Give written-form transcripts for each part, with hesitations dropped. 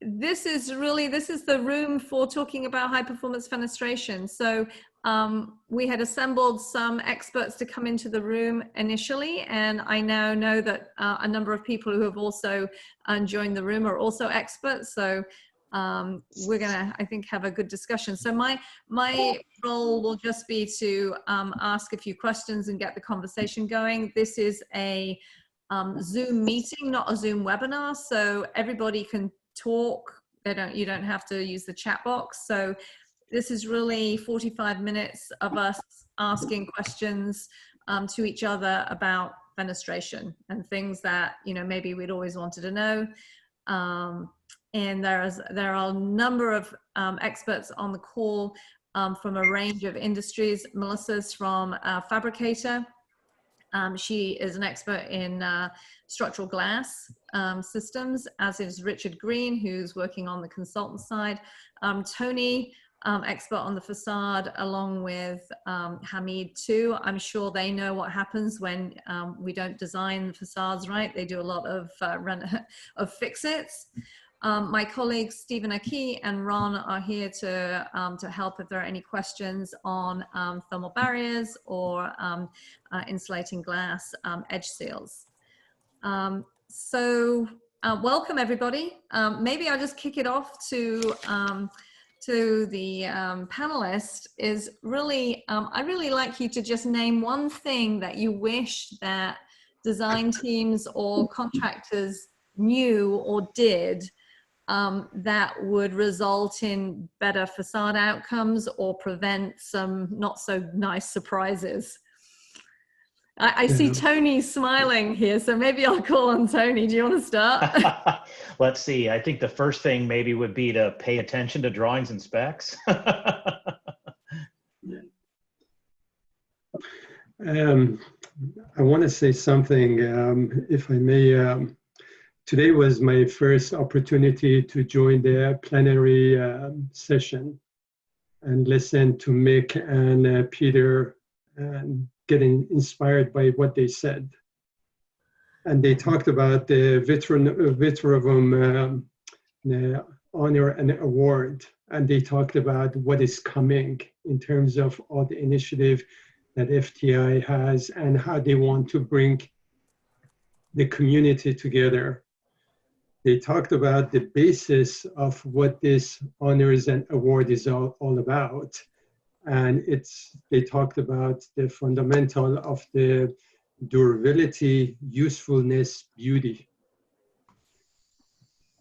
This is the room for talking about high performance fenestration. So we had assembled some experts to come into the room initially, and I now know that a number of people who have also joined the room are also experts. So we're gonna, I think, have a good discussion. So my role will just be to ask a few questions and get the conversation going. This is a Zoom meeting, not a Zoom webinar, so everybody can talk. You don't have to use the chat box. So this is really 45 minutes of us asking questions to each other about fenestration and things that, you know, maybe we'd always wanted to know. And there are a number of experts on the call from a range of industries. Melissa's from Fabricator. She is an expert in structural glass systems, as is Richard Green, who's working on the consultant side. Tony, expert on the facade, along with Hamid too. I'm sure they know what happens when we don't design the facades right. They do a lot of fix-its. My colleagues Stephen Aki and Ron are here to help if there are any questions on thermal barriers or insulating glass edge seals. Welcome everybody. Maybe I'll just kick it off to the panelists. Is really, I'd really like you to just name one thing that you wish that design teams or contractors knew or did that would result in better facade outcomes or prevent some not so nice surprises. I see Tony smiling here, so maybe I'll call on Tony. Do you want to start? Let's see. I think the first thing maybe would be to pay attention to drawings and specs. I want to say something, if I may. Today was my first opportunity to join the plenary session and listen to Mick and Peter and getting inspired by what they said. And they talked about the Vitrovum honor and award. And they talked about what is coming in terms of all the initiative that FTI has and how they want to bring the community together. They talked about the basis of what this honors and award is all about. And they talked about the fundamental of the durability, usefulness, beauty.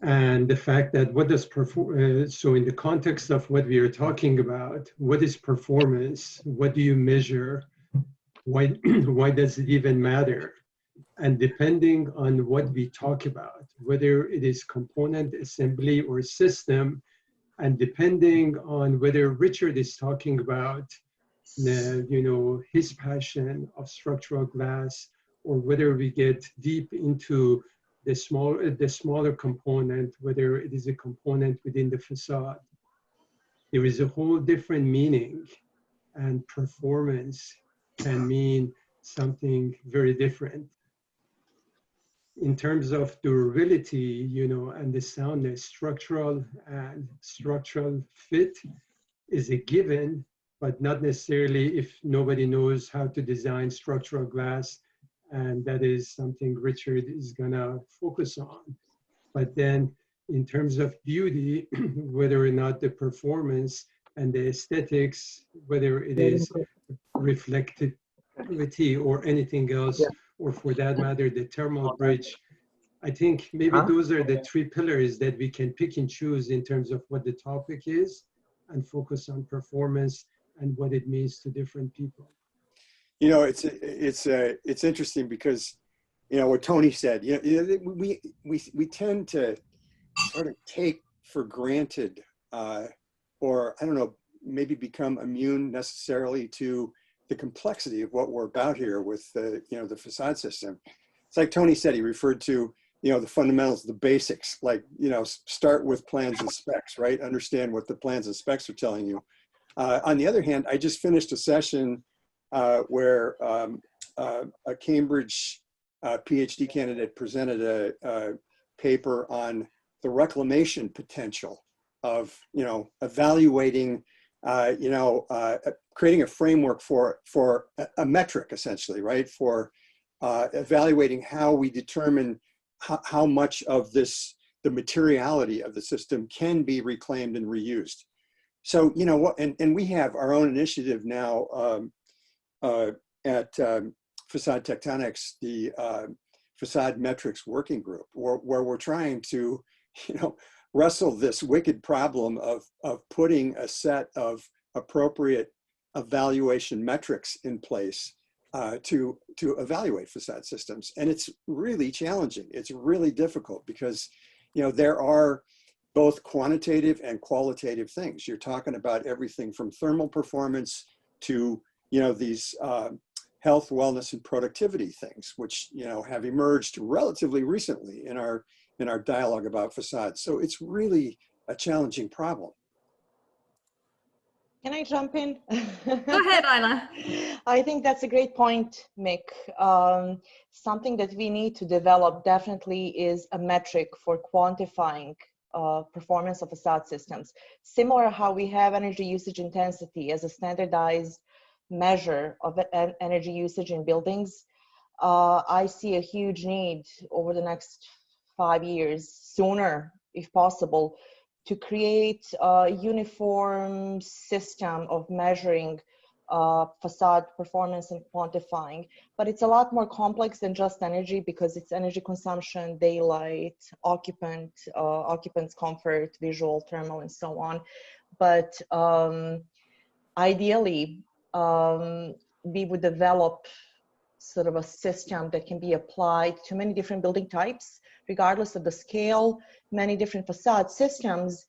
And the fact that what does so in the context of what we are talking about, what is performance? What do you measure? Why does it even matter? And depending on what we talk about, whether it is component assembly or system, and depending on whether Richard is talking about, you know, his passion of structural glass, or whether we get deep into the smaller component, whether it is a component within the facade, there is a whole different meaning, and performance can mean something very different. In terms of durability, you know, and the soundness, structural and structural fit is a given, but not necessarily if nobody knows how to design structural glass. And that is something Richard is gonna focus on. But then in terms of beauty, whether or not the performance and the aesthetics, whether it is reflectivity or anything else, or for that matter, the thermal bridge, I think maybe those are the three pillars that we can pick and choose in terms of what the topic is, and focus on performance and what it means to different people. You know, it's interesting because, you know, what Tony said, you know, we tend to sort of take for granted, or I don't know, maybe become immune necessarily to the complexity of what we're about here with the, you know, the facade system. It's like Tony said, he referred to, you know, the fundamentals, the basics, like, you know, start with plans and specs, right? Understand what the plans and specs are telling you. On the other hand, I just finished a session where a Cambridge PhD candidate presented a paper on the reclamation potential of, evaluating, creating a framework for a metric, essentially, right? For evaluating how we determine how much of the materiality of the system can be reclaimed and reused. So, and we have our own initiative now at Facade Tectonics, the Facade Metrics Working Group, where we're trying to, wrestle this wicked problem of putting a set of appropriate evaluation metrics in place to evaluate facade systems. And it's really challenging. It's really difficult because, there are both quantitative and qualitative things. You're talking about everything from thermal performance to, these health, wellness, and productivity things, which, have emerged relatively recently in our dialogue about facades. So it's really a challenging problem. Can I jump in? Go ahead, Ayla. I think that's a great point, Mick. Something that we need to develop definitely is a metric for quantifying performance of facade systems. Similar how we have energy usage intensity as a standardized measure of energy usage in buildings. I see a huge need over the next 5 years, sooner if possible, to create a uniform system of measuring facade performance and quantifying. But it's a lot more complex than just energy, because it's energy consumption, daylight, occupant's comfort, visual, thermal, and so on. But ideally, we would develop sort of a system that can be applied to many different building types, regardless of the scale, many different facade systems,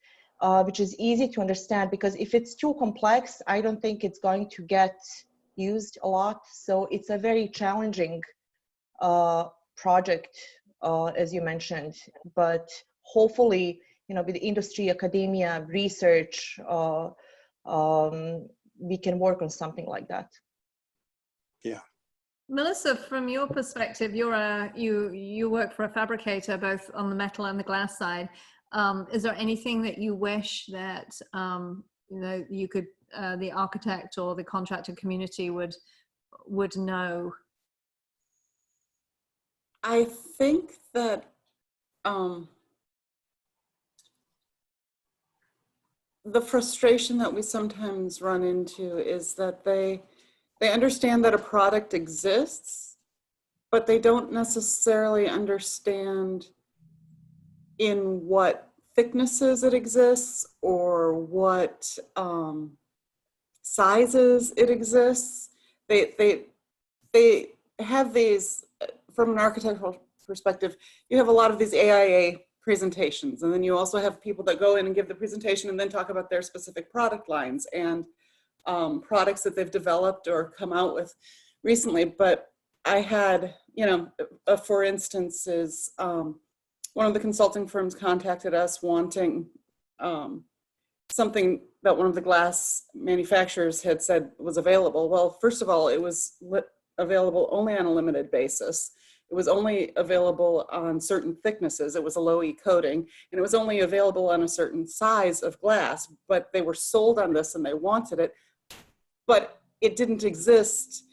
which is easy to understand, because if it's too complex, I don't think it's going to get used a lot. So it's a very challenging project, as you mentioned, but hopefully, with the industry, academia, research, we can work on something like that. Yeah. Melissa, from your perspective, you work for a fabricator, both on the metal and the glass side. Is there anything that you wish that you could, the architect or the contractor community would know? I think that the frustration that we sometimes run into is that they understand that a product exists, but they don't necessarily understand in what thicknesses it exists or what sizes it exists. They have these, from an architectural perspective, you have a lot of these AIA presentations, and then you also have people that go in and give the presentation and then talk about their specific product lines and products that they've developed or come out with recently. But I had, for instance, is one of the consulting firms contacted us wanting something that one of the glass manufacturers had said was available. Well, first of all, it was available only on a limited basis. It was only available on certain thicknesses. It was a low E coating, and it was only available on a certain size of glass, but they were sold on this and they wanted it, but it didn't exist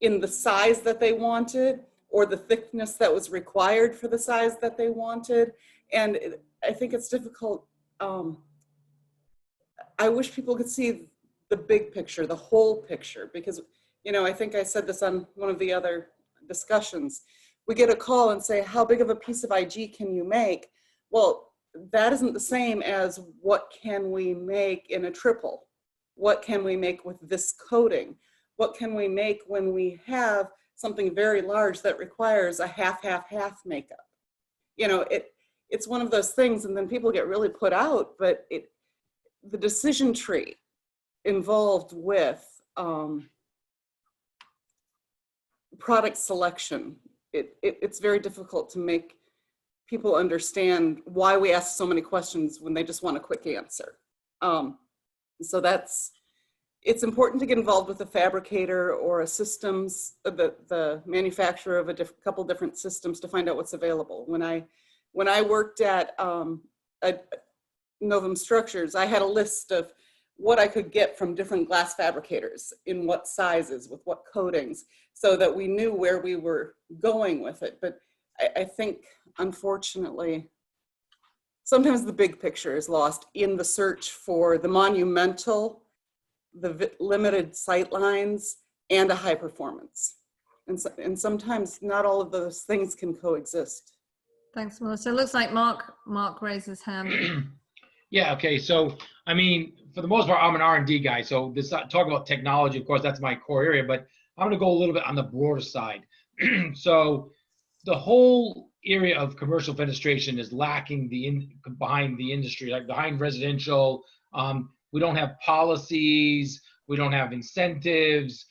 in the size that they wanted or the thickness that was required for the size that they wanted. And I think it's difficult. I wish people could see the big picture, the whole picture, because, I think I said this on one of the other discussions. We get a call and say, how big of a piece of IG can you make? Well, that isn't the same as what can we make in a triple? What can we make with this coating? What can we make when we have something very large that requires a half makeup? It's one of those things, and then people get really put out, but the decision tree involved with product selection, it's very difficult to make people understand why we ask so many questions when they just want a quick answer. So it's important to get involved with a fabricator or a systems, the manufacturer of a couple different systems to find out what's available. When when I worked at Novum Structures, I had a list of what I could get from different glass fabricators in what sizes, with what coatings, so that we knew where we were going with it. But I think, unfortunately, sometimes the big picture is lost in the search for the monumental, the limited sight lines, and a high performance. And sometimes not all of those things can coexist. Thanks, Melissa. It looks like Mark raised his hand. Yeah, okay, so, I mean, for the most part, I'm an R&D guy, so this talk about technology, of course, that's my core area, but I'm gonna go a little bit on the broader side. So the whole area of commercial fenestration is lacking behind the industry, like behind residential. We don't have policies, we don't have incentives,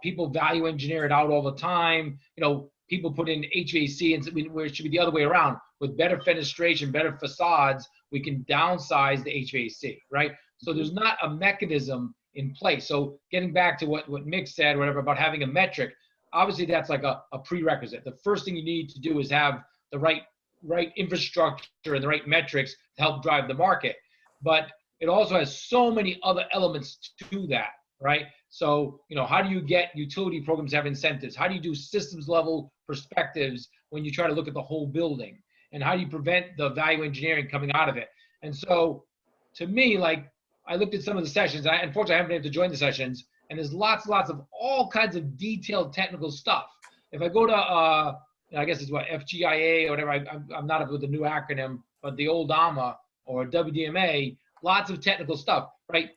people value engineer it out all the time. You know, people put in HVAC, and where it should be the other way around. With better fenestration, better facades, we can downsize the HVAC, right? So there's not a mechanism in place. So getting back to what Mick said, whatever, about having a metric, obviously that's like a prerequisite. The first thing you need to do is have the right infrastructure and the right metrics to help drive the market. But it also has so many other elements to that, right? So, you know, how do you get utility programs to have incentives? How do you do systems level perspectives when you try to look at the whole building? And how do you prevent the value engineering coming out of it? And so, to me, like, I looked at some of the sessions. Unfortunately, I haven't been able to join the sessions. And there's lots of all kinds of detailed technical stuff. If I go to, I guess it's what, FGIA or whatever, I'm not up with the new acronym, but the old AMA or WDMA, lots of technical stuff, right?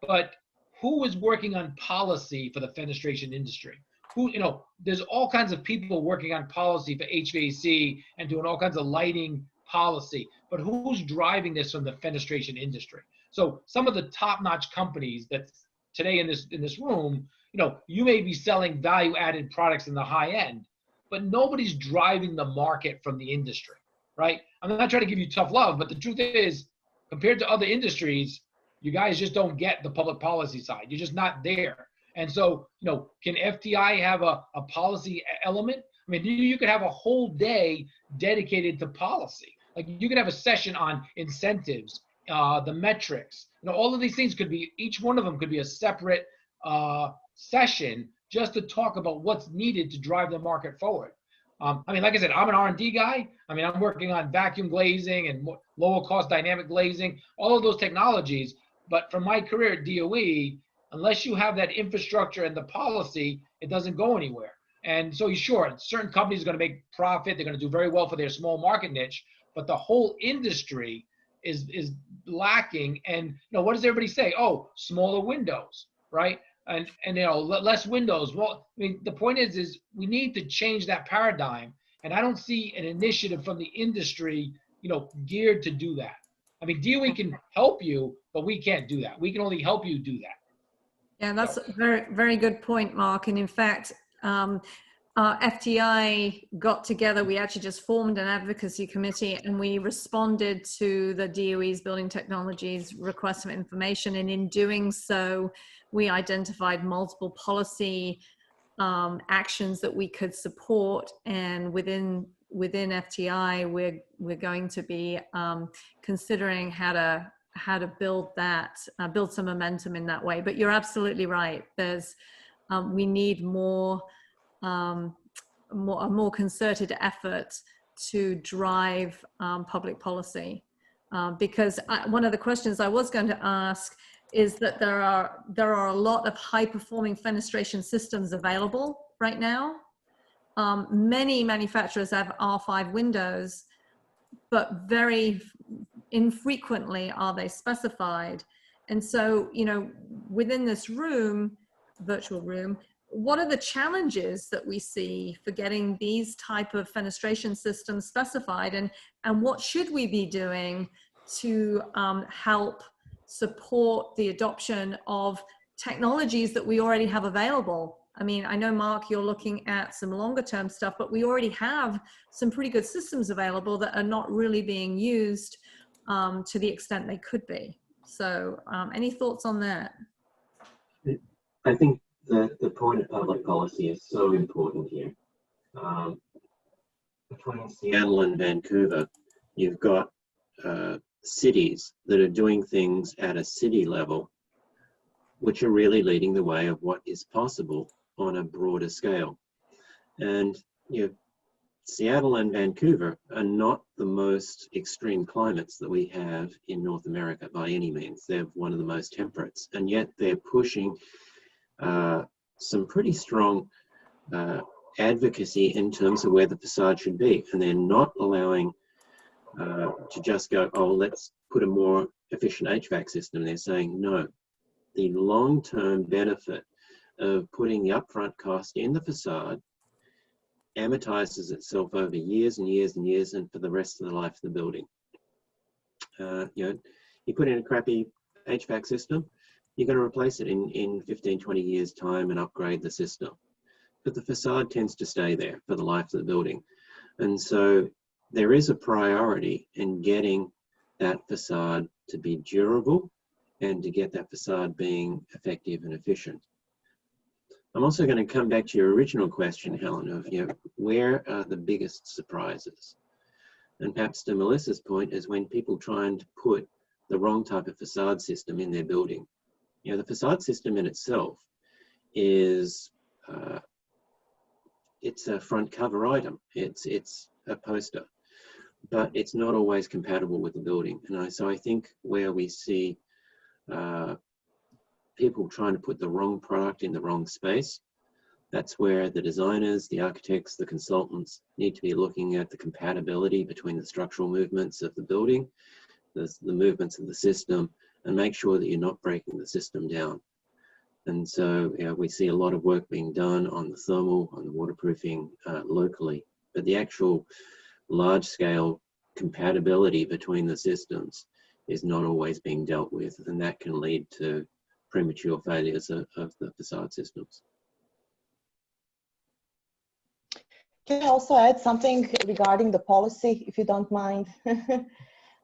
But who is working on policy for the fenestration industry? Who, you know, there's all kinds of people working on policy for HVAC and doing all kinds of lighting policy, but who's driving this from the fenestration industry? So some of the top-notch companies that today in this room, you know, you may be selling value-added products in the high end, but nobody's driving the market from the industry, right? I'm not trying to give you tough love, but the truth is, compared to other industries, you guys just don't get the public policy side. You're just not there. And so, you know, can FTI have a policy element? I mean, you could have a whole day dedicated to policy. Like, you could have a session on incentives, the metrics. You know, all of these things could be, each one of them could be a separate session just to talk about what's needed to drive the market forward. I mean, like I said, I'm an R&D guy. I mean, I'm working on vacuum glazing and lower cost dynamic glazing, all of those technologies. But from my career at DOE, unless you have that infrastructure and the policy, it doesn't go anywhere. And so, sure, certain companies are going to make profit. They're going to do very well for their small market niche, but the whole industry is lacking. And, you know, what does everybody say? Oh, smaller windows, right? And you know, less windows. Well, I mean, the point is we need to change that paradigm. And I don't see an initiative from the industry, you know, geared to do that. I mean, DOE can help you, but we can't do that. We can only help you do that. Yeah, that's a very, very good point, Mark. And in fact, FTI got together. We actually just formed an advocacy committee, and we responded to the DOE's Building Technologies request for information. And in doing so, we identified multiple policy actions that we could support. And within FTI, we're going to be considering how to build that, build some momentum in that way. But you're absolutely right. There's we need a more concerted effort to drive public policy, because one of the questions I was going to ask is that there are a lot of high performing fenestration systems available right now. Many manufacturers have R5 windows, but very infrequently are they specified. And so, you know, within this room, virtual room, what are the challenges that we see for getting these type of fenestration systems specified, and what should we be doing to help support the adoption of technologies that we already have available? I mean, I know, Mark, you're looking at some longer term stuff, but we already have some pretty good systems available that are not really being used to the extent they could be. So any thoughts on that? I think the point of public policy is so important here. Between Seattle and Vancouver, You've got cities that are doing things at a city level, which are really leading the way of what is possible on a broader scale. And you know, Seattle and Vancouver are not the most extreme climates that we have in North America by any means. They're one of the most temperates, and yet they're pushing some pretty strong advocacy in terms of where the facade should be. And they're not allowing to just go, oh, let's put a more efficient HVAC system. They're saying, no, the long-term benefit of putting the upfront cost in the facade amortizes itself over years and years and years and for the rest of the life of the building. You know, you put in a crappy HVAC system, you're going to replace it in 15, 20 years time and upgrade the system. But the facade tends to stay there for the life of the building. And so there is a priority in getting that facade to be durable and to get that facade being effective and efficient. I'm also going to come back to your original question, Helen, of where are the biggest surprises? And perhaps to Melissa's point is when people try and put the wrong type of facade system in their building. The facade system in itself is it's a front cover item. It's a poster, but it's not always compatible with the building. And so I think where we see people trying to put the wrong product in the wrong space, that's where the designers, the architects, the consultants need to be looking at the compatibility between the structural movements of the building, the movements of the system, and make sure that you're not breaking the system down. And so we see a lot of work being done on the thermal, on the waterproofing locally, but the actual large-scale compatibility between the systems is not always being dealt with, and that can lead to premature failures of the facade systems. Can I also add something regarding the policy, if you don't mind?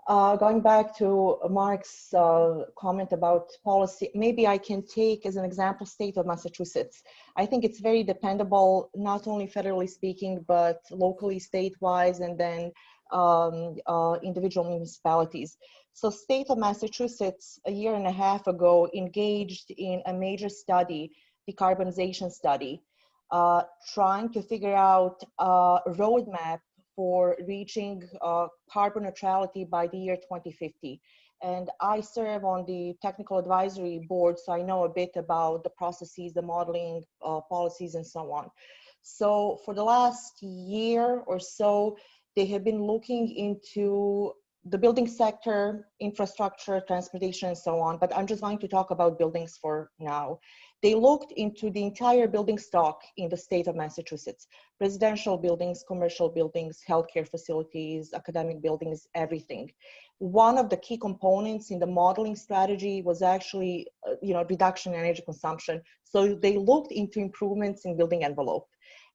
Going back to Mark's comment about policy, maybe I can take as an example state of Massachusetts. I think it's very dependable, not only federally speaking, but locally, state-wise, and then individual municipalities. So state of Massachusetts, a year and a half ago, engaged in a major study, decarbonization study, trying to figure out a roadmap for reaching carbon neutrality by the year 2050. And I serve on the technical advisory board, so I know a bit about the processes, the modeling, policies, and so on. So for the last year or so, they have been looking into the building sector, infrastructure, transportation, and so on, but I'm just going to talk about buildings for now. They looked into the entire building stock in the state of Massachusetts, residential buildings, commercial buildings, healthcare facilities, academic buildings, everything. One of the key components in the modeling strategy was actually, reduction in energy consumption. So they looked into improvements in building envelope.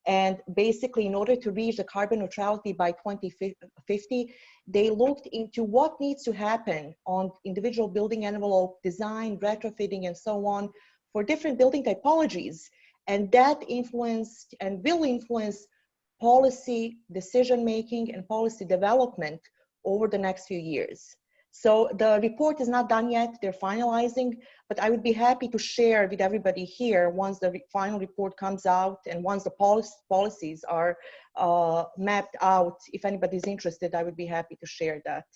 And basically, in order to reach the carbon neutrality by 2050, they looked into what needs to happen on individual building envelope, design, retrofitting, and so on for different building typologies. And that influenced and will influence policy decision-making and policy development over the next few years. So the report is not done yet, they're finalizing, but I would be happy to share with everybody here once the final report comes out and once the policies are mapped out. If anybody's interested, I would be happy to share that.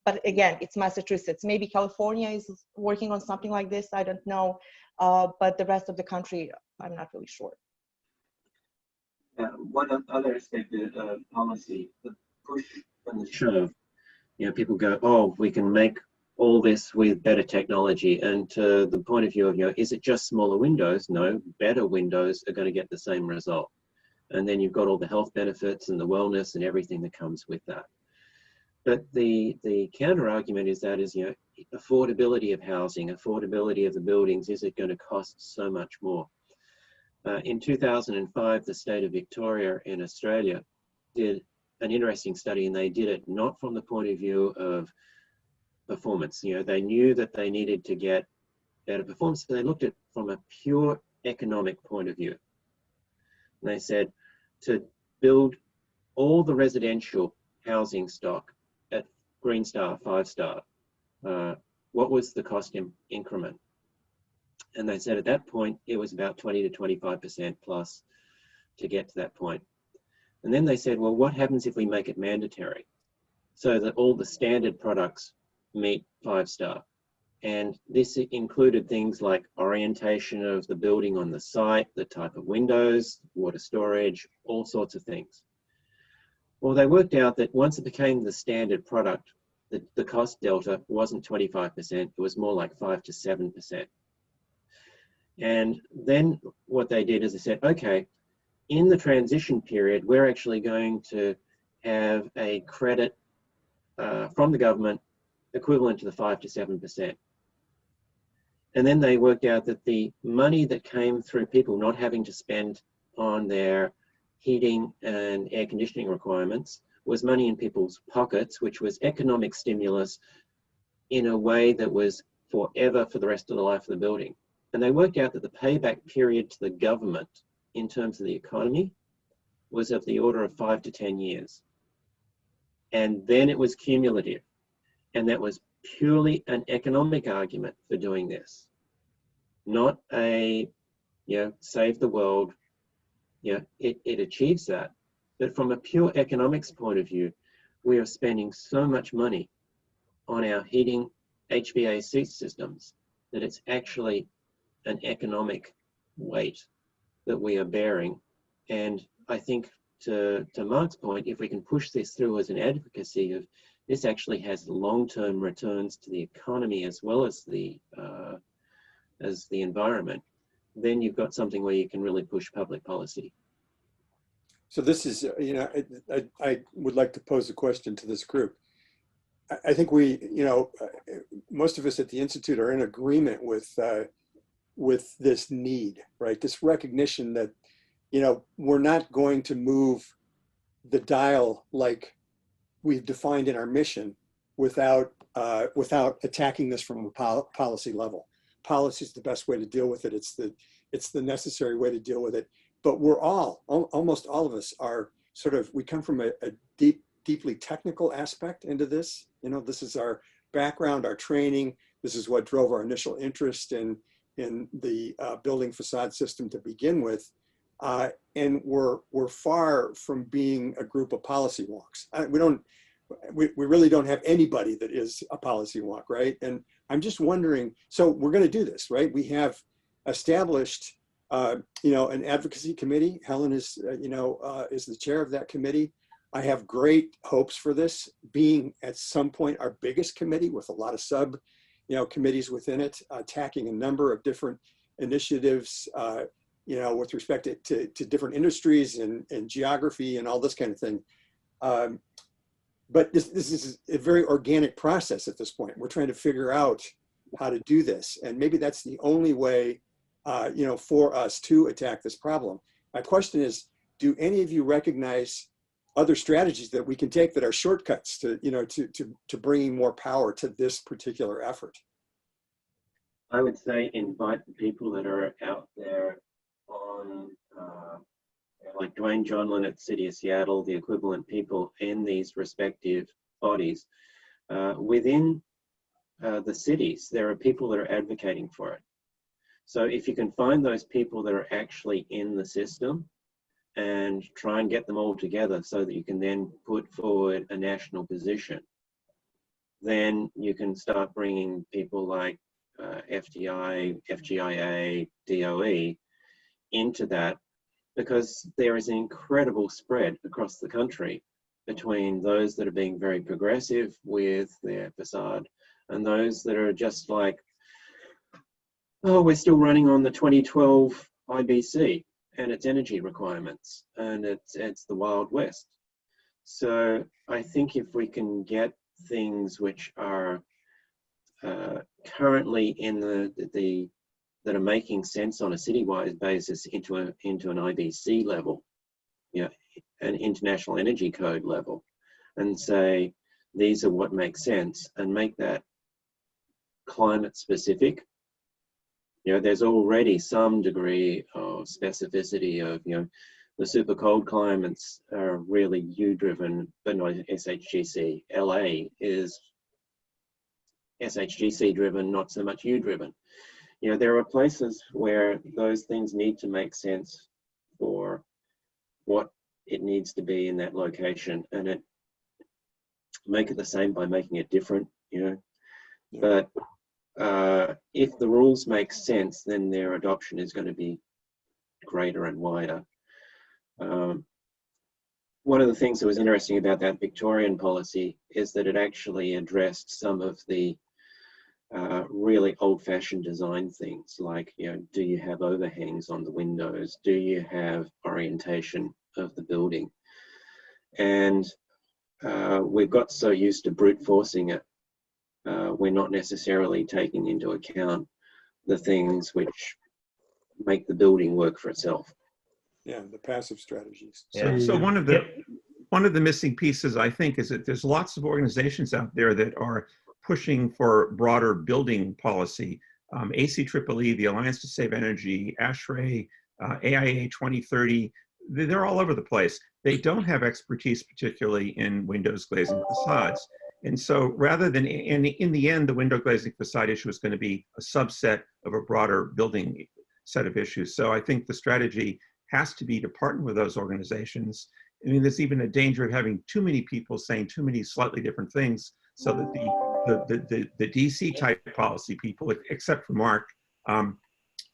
But again, it's Massachusetts. Maybe California is working on something like this, I don't know. But the rest of the country, I'm not really sure. One other aspect of policy, the push and the shove. People go, oh, we can make all this with better technology. And to the point of view of, is it just smaller windows? No, better windows are going to get the same result. And then you've got all the health benefits and the wellness and everything that comes with that. But the counter argument is that is, affordability of housing, affordability of the buildings, is it going to cost so much more? In 2005, the state of Victoria in Australia did an interesting study, and they did it not from the point of view of performance. They knew that they needed to get better performance, so they looked at it from a pure economic point of view. And they said to build all the residential housing stock at Green Star, 5-star, what was the cost increment? And they said at that point, it was about 20 to 25% plus to get to that point. And then they said, well, what happens if we make it mandatory so that all the standard products meet 5-star? And this included things like orientation of the building on the site, the type of windows, water storage, all sorts of things. Well, they worked out that once it became the standard product, the cost delta wasn't 25%, it was more like 5 to 7%. And then what they did is they said, okay, in the transition period, we're actually going to have a credit from the government equivalent to the 5 to 7%. And then they worked out that the money that came through people not having to spend on their heating and air conditioning requirements was money in people's pockets, which was economic stimulus in a way that was forever for the rest of the life of the building. And they worked out that the payback period to the government in terms of the economy was of the order of 5 to 10 years. And then it was cumulative. And that was purely an economic argument for doing this, not a, save the world. It achieves that. But from a pure economics point of view, we are spending so much money on our heating HVAC systems that it's actually an economic weight that we are bearing. And I think to Mark's point, if we can push this through as an advocacy of this actually has long-term returns to the economy as well as the environment, then you've got something where you can really push public policy. So this is, I would like to pose a question to this group. I think we, most of us at the Institute are in agreement with this need, right? This recognition that, we're not going to move the dial like we've defined in our mission without attacking this from a policy level. Policy is the best way to deal with it. It's the necessary way to deal with it. But we're almost all of us are we come from a deeply technical aspect into this. This is our background, our training. This is what drove our initial interest in the building facade system to begin with. And we're far from being a group of policy wonks. We really don't have anybody that is a policy wonk, right? And I'm just wondering, so we're going to do this, right? We have established, an advocacy committee. Helen is the chair of that committee. I have great hopes for this being at some point our biggest committee with a lot of sub, committees within it, attacking a number of different initiatives, with respect to different industries and geography and all this kind of thing. But this is a very organic process at this point. We're trying to figure out how to do this. And maybe that's the only way, for us to attack this problem. My question is, do any of you recognize other strategies that we can take that are shortcuts to bringing more power to this particular effort? I would say invite the people that are out there on, like Dwayne Johnlin at City of Seattle, the equivalent people in these respective bodies. Within the cities, there are people that are advocating for it. So if you can find those people that are actually in the system and try and get them all together so that you can then put forward a national position, then you can start bringing people like FDI, FGIA, DOE into that, because there is an incredible spread across the country between those that are being very progressive with their facade and those that are just like, oh, we're still running on the 2012 IBC and its energy requirements, and it's the Wild West. So I think if we can get things which are currently in that are making sense on a citywide basis into an IBC level, an International Energy Code level, and say these are what makes sense, and make that climate specific. There's already some degree of specificity of The super cold climates are really U-driven, but not SHGC. LA is SHGC driven, not so much U-driven. You know, there are places where those things need to make sense for what it needs to be in that location, and it make it the same by making it different, you know. But if the rules make sense, then their adoption is going to be greater and wider. One of the things that was interesting about that Victorian policy is that it actually addressed some of the really old-fashioned design things, like, you know, do you have overhangs on the windows? Do you have orientation of the building? And we've got so used to brute forcing it, we're not necessarily taking into account the things which make the building work for itself. Yeah, the passive strategies. So one of the missing pieces, I think, is that there's lots of organizations out there that are pushing for broader building policy. ACEEE, the Alliance to Save Energy, ASHRAE, AIA 2030, they're all over the place. They don't have expertise, particularly in windows glazing facades. And so rather than, in the end, the window glazing facade issue is going to be a subset of a broader building set of issues. So I think the strategy has to be to partner with those organizations. I mean, there's even a danger of having too many people saying too many slightly different things, so that the DC type policy people, except for Mark,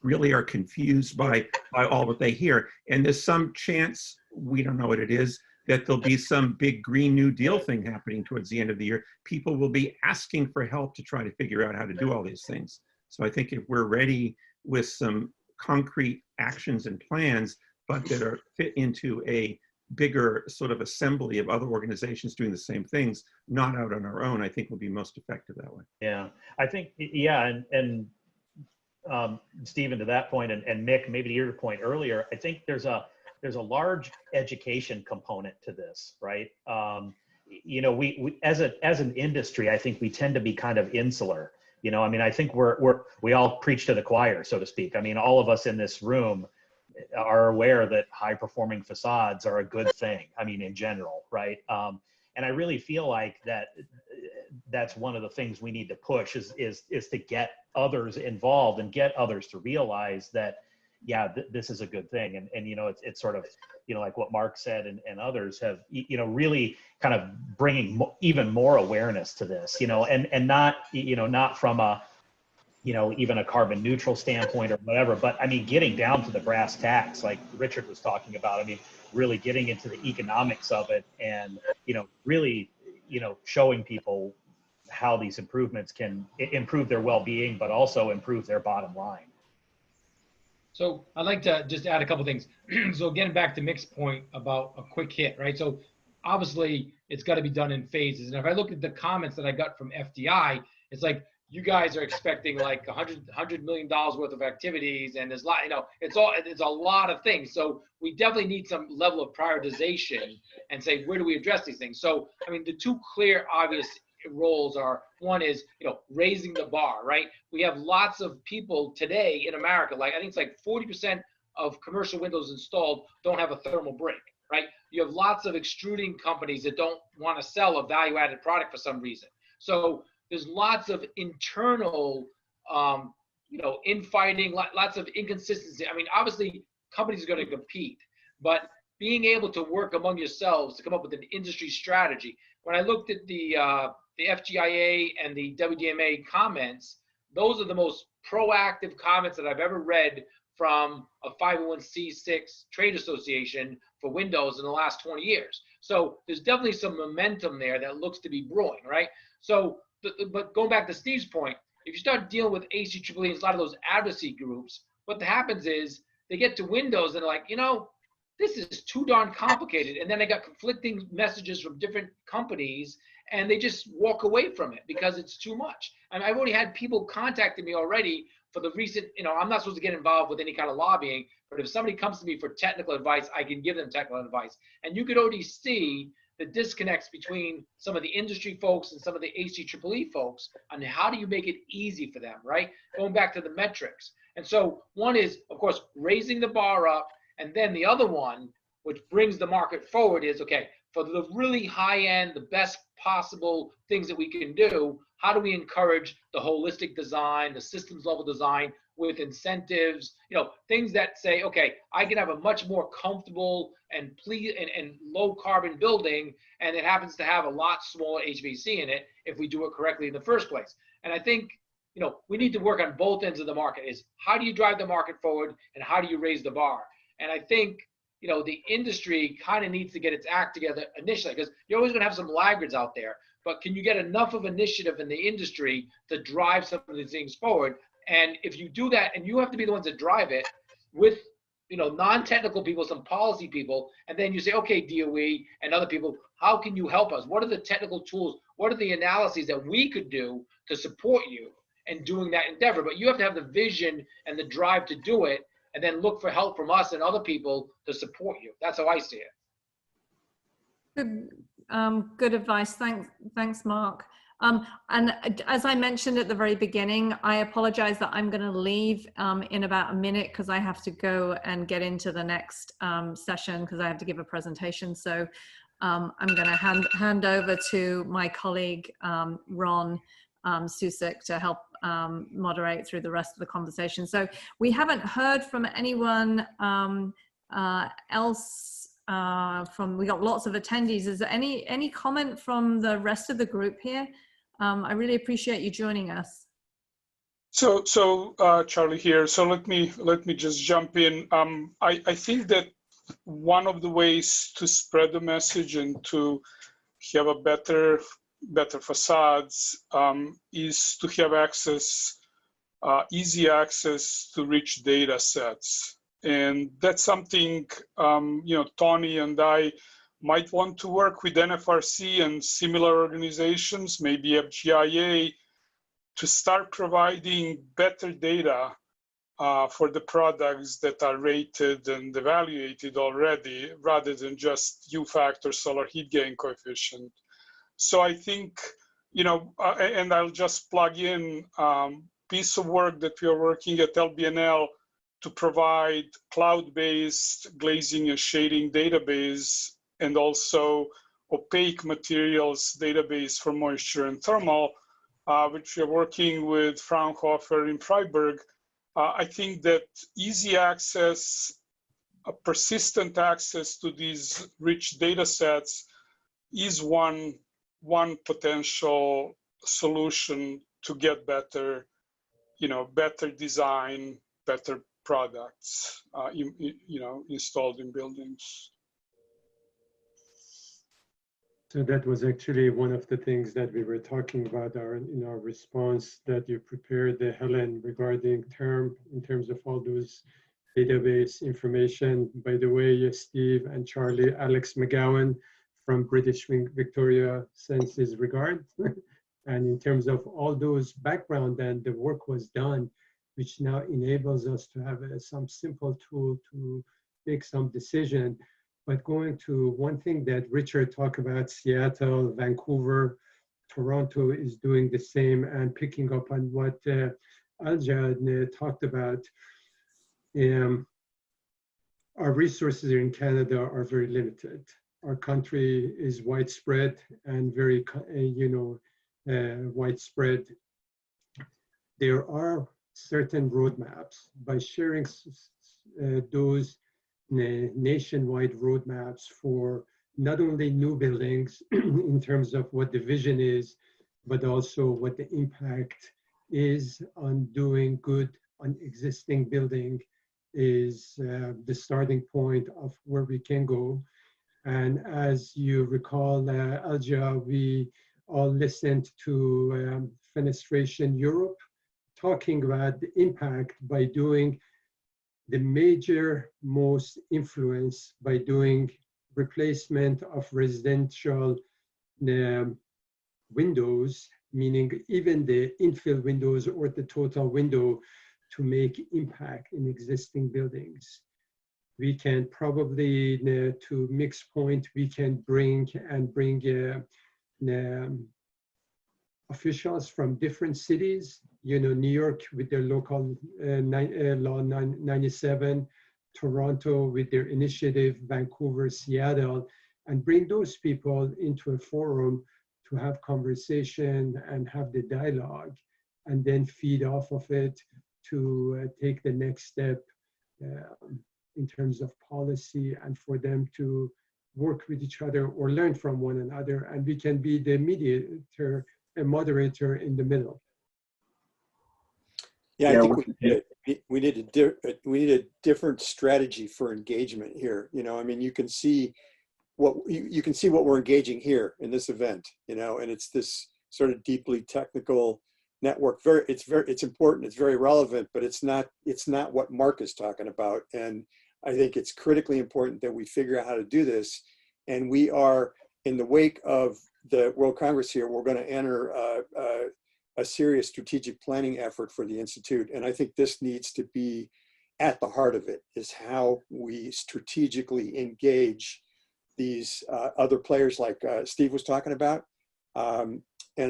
really are confused by all that they hear. And there's some chance, we don't know what it is, that there'll be some big Green New Deal thing happening towards the end of the year. People will be asking for help to try to figure out how to do all these things. So I think if we're ready with some concrete actions and plans, but that are fit into a bigger sort of assembly of other organizations doing the same things, not out on our own, I think will be most effective that way. Yeah, I think, yeah, and Stephen, to that point, and Mick, maybe to your point earlier, I think there's a large education component to this, right? You know, we as an industry, I think we tend to be kind of insular. You know, I mean, I think we all preach to the choir, so to speak. I mean, all of us in this room are aware that high performing facades are a good thing. I mean, in general, right? And I really feel like that's one of the things we need to push is to get others involved and get others to realize that, yeah, this is a good thing. And you know, it's sort of, you know, like what Mark said and others have, you know, really kind of bringing even more awareness to this, you know, and not, you know, not from a, you know, even a carbon neutral standpoint or whatever, but I mean, getting down to the brass tacks, like Richard was talking about, I mean, really getting into the economics of it and, you know, really, you know, showing people how these improvements can improve their well-being, but also improve their bottom line. So I'd like to just add a couple things. So getting back to Mick's point about a quick hit, right? So obviously it's got to be done in phases. And if I look at the comments that I got from FDI, it's like, you guys are expecting like $100 million worth of activities, and there's a lot, you know, it's a lot of things. So we definitely need some level of prioritization and say, where do we address these things? So, I mean, the two clear, obvious roles are, one is, you know, raising the bar, right? We have lots of people today in America, like I think it's like 40% of commercial windows installed don't have a thermal break, right? You have lots of extruding companies that don't want to sell a value-added product for some reason. So there's lots of internal, you know, infighting, lots of inconsistency. I mean, obviously, companies are going to compete, but being able to work among yourselves to come up with an industry strategy. When I looked at the FGIA and the WDMA comments, those are the most proactive comments that I've ever read from a 501c6 trade association for windows in the last 20 years. So there's definitely some momentum there that looks to be brewing, right? So, but going back to Steve's point, if you start dealing with ACEEE and a lot of those advocacy groups, what happens is they get to windows and they're like, you know, this is too darn complicated. And then they got conflicting messages from different companies and they just walk away from it because it's too much. I mean, I've already had people contacting me already for the recent, you know, I'm not supposed to get involved with any kind of lobbying, but if somebody comes to me for technical advice, I can give them technical advice. And you could already see the disconnects between some of the industry folks and some of the ACEEE folks on how do you make it easy for them, right? Going back to the metrics. And so one is, of course, raising the bar up. And then the other one which brings the market forward is, okay, for the really high end, the best possible things that we can do, how do we encourage the holistic design, the systems level design with incentives, you know, things that say, okay, I can have a much more comfortable and low carbon building, and it happens to have a lot smaller HVAC in it if we do it correctly in the first place. And I think, you know, we need to work on both ends of the market. Is how do you drive the market forward and how do you raise the bar? And I think, you know, the industry kind of needs to get its act together initially, because you're always going to have some laggards out there. But can you get enough of initiative in the industry to drive some of these things forward? And if you do that, and you have to be the ones that drive it with, you know, non-technical people, some policy people, and then you say, okay, DOE and other people, how can you help us? What are the technical tools? What are the analyses that we could do to support you in doing that endeavor? But you have to have the vision and the drive to do it, and then look for help from us and other people to support you. That's how I see it. Good advice. Thanks, Mark. And as I mentioned at the very beginning, I apologize that I'm going to leave in about a minute because I have to go and get into the next session because I have to give a presentation. So I'm going to hand over to my colleague, Ron Susek, to help moderate through the rest of the conversation. So we haven't heard from anyone else. We got lots of attendees. Is there any comment from the rest of the group here? I really appreciate you joining us. So Charlie here. So let me just jump in. I think that one of the ways to spread the message and to have a better facades is to have access, easy access to rich data sets. And that's something, you know, Tony and I might want to work with NFRC and similar organizations, maybe FGIA, to start providing better data for the products that are rated and evaluated already, rather than just U factor solar heat gain coefficient. So I think, you know, and I'll just plug in piece of work that we are working at LBNL to provide cloud-based glazing and shading database, and also opaque materials database for moisture and thermal, which we are working with Fraunhofer in Freiburg. I think that easy access, persistent access to these rich data sets is one potential solution to get better, you know, better design, better products, you know, installed in buildings. So that was actually one of the things that we were talking about in our response that you prepared, Helen, regarding in terms of all those database information. By the way, Steve and Charlie, Alex McGowan from British Victoria sends his regards. And in terms of all those background, and the work was done, which now enables us to have some simple tool to make some decision. But going to one thing that Richard talked about, Seattle, Vancouver, Toronto is doing the same, and picking up on what Alja talked about. Our resources in Canada are very limited. Our country is widespread and very, widespread. There are certain roadmaps. By sharing those nationwide roadmaps for not only new buildings in terms of what the vision is, but also what the impact is on doing good on existing building is the starting point of where we can go. And as you recall, Alja, we all listened to Fenestration Europe talking about the impact by doing the major most influence by doing replacement of residential windows, meaning even the infill windows or the total window, to make impact in existing buildings. We can probably, to mix point, we can bring officials from different cities, New York with their local law 97, Toronto with their initiative, Vancouver, Seattle, and bring those people into a forum to have conversation and have the dialogue, and then feed off of it to take the next step in terms of policy, and for them to work with each other or learn from one another, and we can be the mediator, a moderator in the middle. Yeah, I think we need a different strategy for engagement here. You know, I mean, you can see what we're engaging here in this event. You know, and it's this sort of deeply technical network. It's important. It's very relevant, but it's not what Mark is talking about. And I think it's critically important that we figure out how to do this. And we are, in the wake of the World Congress here, we're going to enter a serious strategic planning effort for the Institute. And I think this needs to be at the heart of it, is how we strategically engage these other players like Steve was talking about. And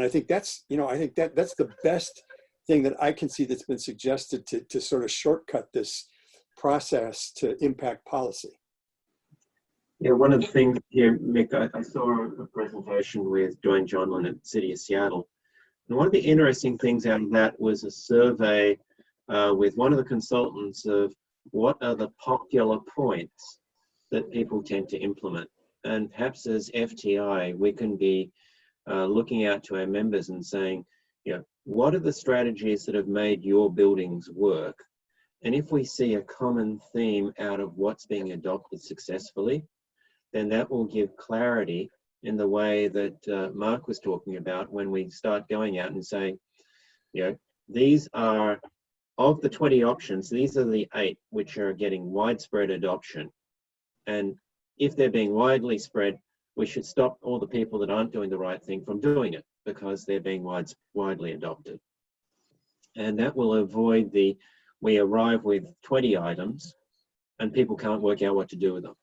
I think that's, you know, that's the best thing that I can see that's been suggested to sort of shortcut this process to impact policy. Yeah, one of the things here, Mick, I saw a presentation with Dwayne Johnlin at City of Seattle. And one of the interesting things out of that was a survey with one of the consultants of what are the popular points that people tend to implement. And perhaps as FTI, we can be looking out to our members and saying, you know, what are the strategies that have made your buildings work? And if we see a common theme out of what's being adopted successfully, then that will give clarity in the way that Mark was talking about when we start going out and saying, you know, these are, of the 20 options, these are the 8 which are getting widespread adoption. And if they're being widely spread, we should stop all the people that aren't doing the right thing from doing it because they're being widely adopted. And that will avoid we arrive with 20 items and people can't work out what to do with them.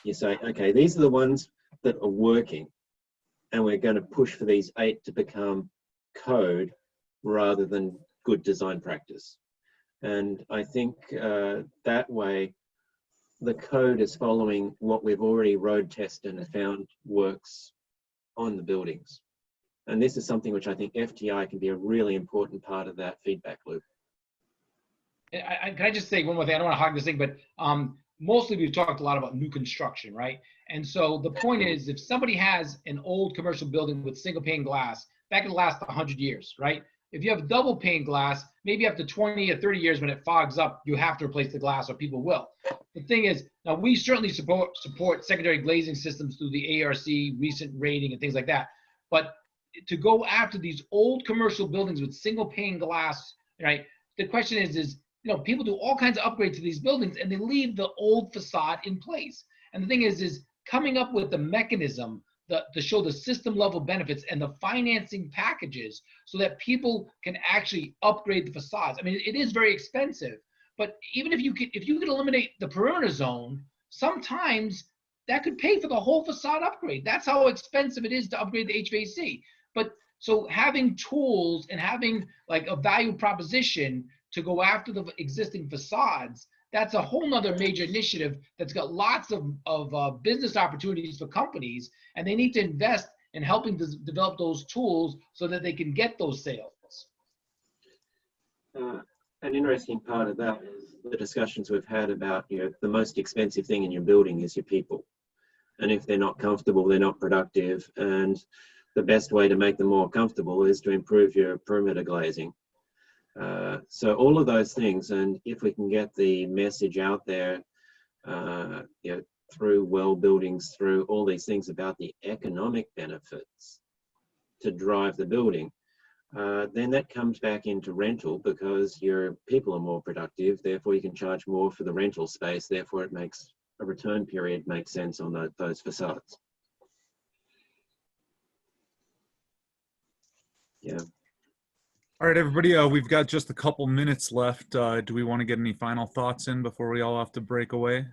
You say, okay, these are the ones that are working and we're going to push for these 8 to become code rather than good design practice. And I think that way, the code is following what we've already road tested and found works on the buildings. And this is something which I think FTI can be a really important part of that feedback loop. Can I just say one more thing? I don't want to hog this thing, but mostly we've talked a lot about new construction, right? And so the point is, if somebody has an old commercial building with single pane glass, that can last 100 years, right? If you have double pane glass, maybe after 20 or 30 years when it fogs up, you have to replace the glass or people will. The thing is, now we certainly support secondary glazing systems through the ARC recent rating and things like that. But to go after these old commercial buildings with single pane glass, right? The question is, you know, people do all kinds of upgrades to these buildings and they leave the old facade in place. And the thing is coming up with the mechanism to show the system level benefits and the financing packages so that people can actually upgrade the facades. I mean, it is very expensive, but even if you could eliminate the perimeter zone, sometimes that could pay for the whole facade upgrade. That's how expensive it is to upgrade the HVAC. But so having tools and having like a value proposition to go after the existing facades, that's a whole nother major initiative that's got lots of business opportunities for companies, and they need to invest in helping to develop those tools so that they can get those sales. An interesting part of that is the discussions we've had about, you know, the most expensive thing in your building is your people. And if they're not comfortable, they're not productive. And the best way to make them more comfortable is to improve your perimeter glazing. So all of those things, and if we can get the message out there, you know, through well buildings, through all these things about the economic benefits to drive the building, then that comes back into rental because your people are more productive, therefore you can charge more for the rental space, therefore it makes a return period make sense on those facades. Yeah. All right, everybody, we've got just a couple minutes left. Do we want to get any final thoughts in before we all have to break away?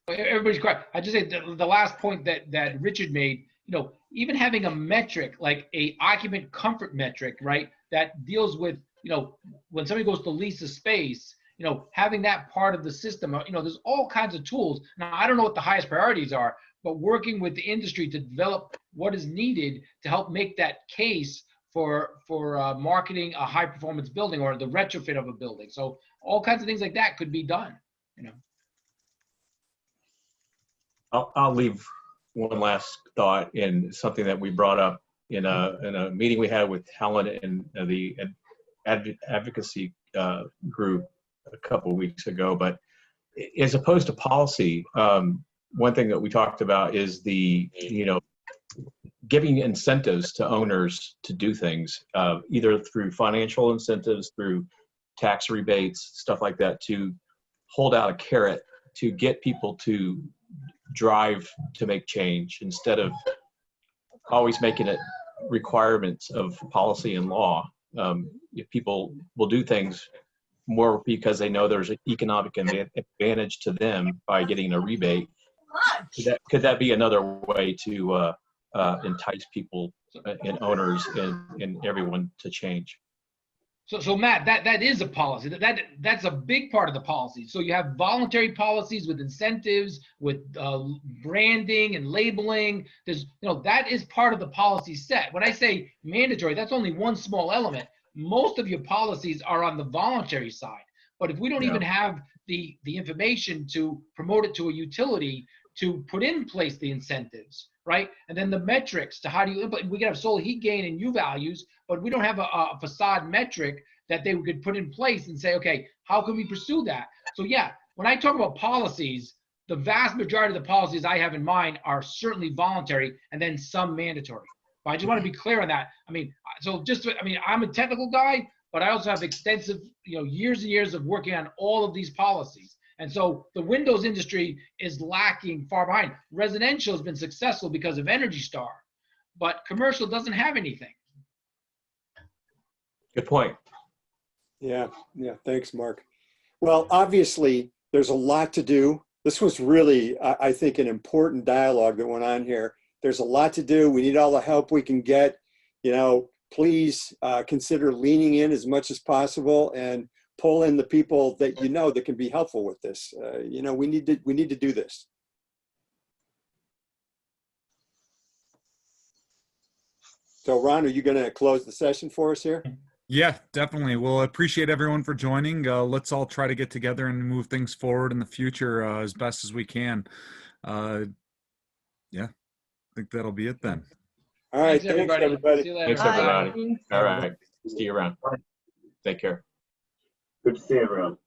Everybody's correct. I just say the last point that Richard made, you know, even having a metric like a occupant comfort metric, right, that deals with, you know, when somebody goes to lease a space you know, having that part of the system, you know, there's all kinds of tools. Now, I don't know what the highest priorities are, but working with the industry to develop what is needed to help make that case for marketing a high performance building or the retrofit of a building. So all kinds of things like that could be done, you know. I'll leave one last thought in something that we brought up in a meeting we had with Helen and the advocacy group a couple of weeks ago. But as opposed to policy, one thing that we talked about is the, you know, giving incentives to owners to do things, either through financial incentives, through tax rebates, stuff like that, to hold out a carrot to get people to drive to make change instead of always making it requirements of policy and law. If people will do things more because they know there's an economic advantage to them by getting a rebate, could that be another way to entice people and owners and everyone to change? So Matt, that is a policy. That's a big part of the policy. So you have voluntary policies with incentives, with branding and labeling. There's, you know, that is part of the policy set. When I say mandatory, that's only one small element. Most of your policies are on the voluntary side. But if we don't even have the information to promote it to a utility to put in place the incentives, right? And then the metrics to how do you implement, we can have solar heat gain and U values, but we don't have a facade metric that they could put in place and say, okay, how can we pursue that? So yeah, when I talk about policies, the vast majority of the policies I have in mind are certainly voluntary and then some mandatory. But I just want to be clear on that. I mean, so just, I mean, I'm a technical guy, but I also have extensive, you know, years and years of working on all of these policies. And so the windows industry is lacking far behind. Residential has been successful because of Energy Star, but commercial doesn't have anything. Good point. Yeah, thanks, Mark. Well, obviously, there's a lot to do. This was really, I think, an important dialogue that went on here. There's a lot to do. We need all the help we can get. You know, please consider leaning in as much as possible and pull in the people that you know that can be helpful with this. You know, we need to do this. So, Ron, are you going to close the session for us here? Yeah, definitely. Well, I appreciate everyone for joining. Let's all try to get together and move things forward in the future as best as we can. Yeah, I think that'll be it then. All right. Thanks, everybody. See you later. Thanks, everybody. All right. See you around. Take care. Good to see everyone.